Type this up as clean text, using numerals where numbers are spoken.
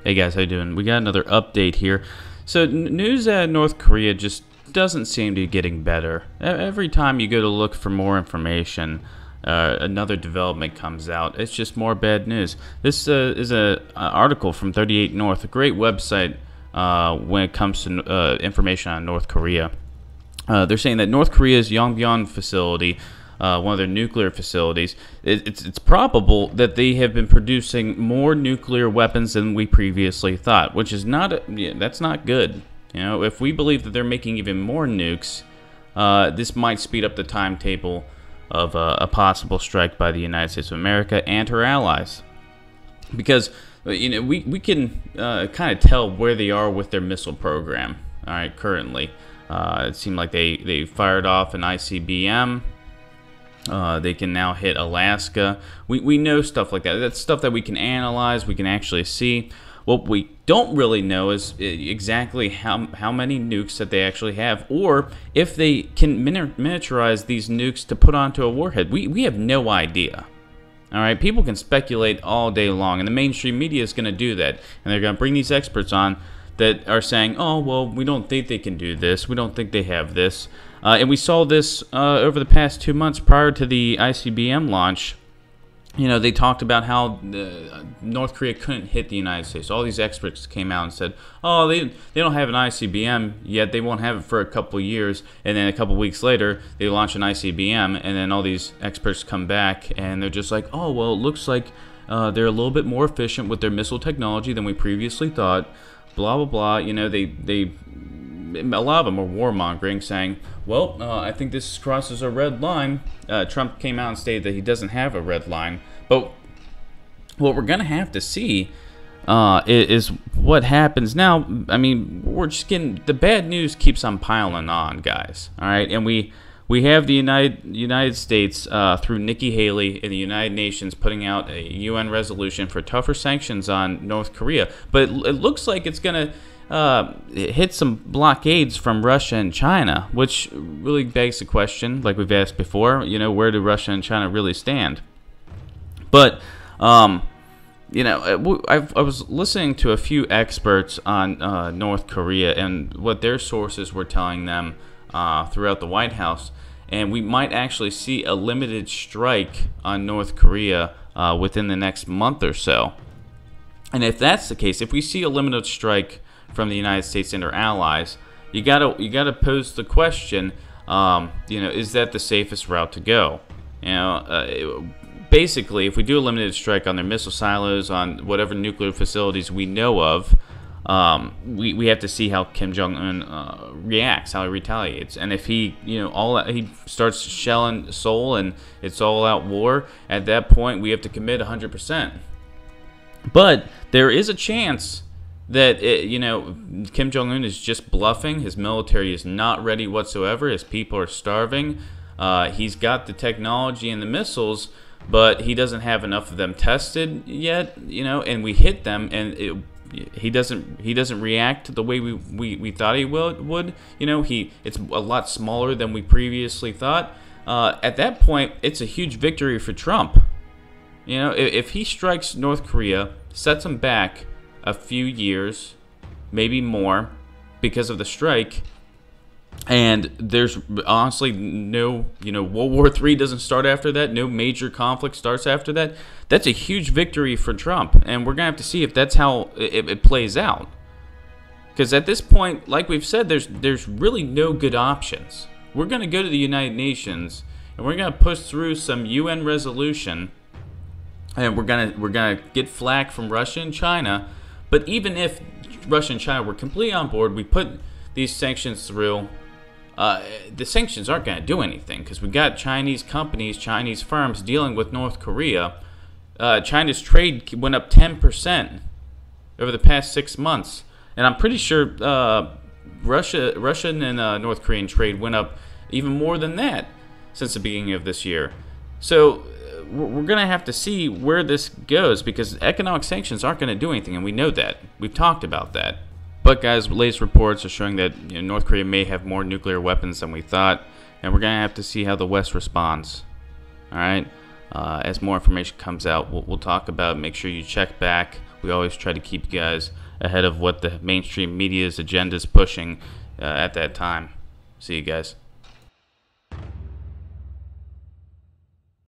Hey guys, how you doing? We got another update here. So news at North Korea just doesn't seem to be getting better. Every time you go to look for more information, another development comes out. It's just more bad news. This is an article from 38 North, a great website when it comes to information on North Korea. They're saying that North Korea's Yongbyon facility, one of their nuclear facilities, it's probable that they have been producing more nuclear weapons than we previously thought, which is that's not good. You know, if we believe that they're making even more nukes, this might speed up the timetable of a possible strike by the United States of America and her allies, because we can kind of tell where they are with their missile program. All right, currently, it seemed like they fired off an ICBM. They can now hit Alaska. We know stuff like that. That's stuff that we can analyze, we can actually see. What we don't really know is exactly how many nukes that they actually have, or if they can miniaturize these nukes to put onto a warhead. We have no idea. All right, people can speculate all day long, and the mainstream media is going to do that, and they're going to bring these experts on that are saying, oh, well, we don't think they can do this. We don't think they have this. And we saw this over the past 2 months prior to the ICBM launch. You know, they talked about how North Korea couldn't hit the United States. All these experts came out and said, oh, they don't have an ICBM yet. They won't have it for a couple years. And then a couple weeks later, they launch an ICBM. And then all these experts come back and they're just like, oh, well, it looks like they're a little bit more efficient with their missile technology than we previously thought. Blah, blah, blah. You know, a lot of them are warmongering, saying, well, I think this crosses a red line. Trump came out and stated that he doesn't have a red line. But what we're going to have to see is what happens now. I mean, we're just getting, the bad news keeps on piling on, guys. All right, and we have the United States through Nikki Haley in the United Nations putting out a UN resolution for tougher sanctions on North Korea. But it looks like it's going to hit some blockades from Russia and China, which really begs the question, like we've asked before, you know, where do Russia and China really stand? But, you know, I was listening to a few experts on North Korea and what their sources were telling them throughout the White House, and we might actually see a limited strike on North Korea within the next month or so. And if that's the case, if we see a limited strike from the United States and our allies, you gotta pose the question, you know, is that the safest route to go? You know, basically, if we do a limited strike on their missile silos, on whatever nuclear facilities we know of, we have to see how Kim Jong-un reacts, how he retaliates, and if he, you know, he starts shelling Seoul and it's all-out war. At that point, we have to commit 100%. But there is a chance that you know, Kim Jong-un is just bluffing. His military is not ready whatsoever. His people are starving. He's got the technology and the missiles, but he doesn't have enough of them tested yet. You know, and we hit them, and he doesn't react the way we thought he would. You know, it's a lot smaller than we previously thought. At that point, it's a huge victory for Trump. You know, if he strikes North Korea, sets them back a few years, maybe more, because of the strike, and there's honestly no, you know, World War III doesn't start after that, no major conflict starts after that, that's a huge victory for Trump, and we're going to have to see if that's how it plays out. Because at this point, like we've said, there's really no good options. We're going to go to the United Nations, and we're going to push through some UN resolution, and we're gonna get flack from Russia and China. But even if Russia and China were completely on board, we put these sanctions through, the sanctions aren't going to do anything, because we got Chinese companies, Chinese firms dealing with North Korea. China's trade went up 10% over the past 6 months, and I'm pretty sure Russian and North Korean trade went up even more than that since the beginning of this year. So we're going to have to see where this goes, because economic sanctions aren't going to do anything, and we know that. We've talked about that. But guys, latest reports are showing that, you know, North Korea may have more nuclear weapons than we thought, and we're going to have to see how the West responds. All right? As more information comes out, we'll talk about it. Make sure you check back We always try to keep you guys ahead of what the mainstream media's agenda is pushing at that time. See you guys.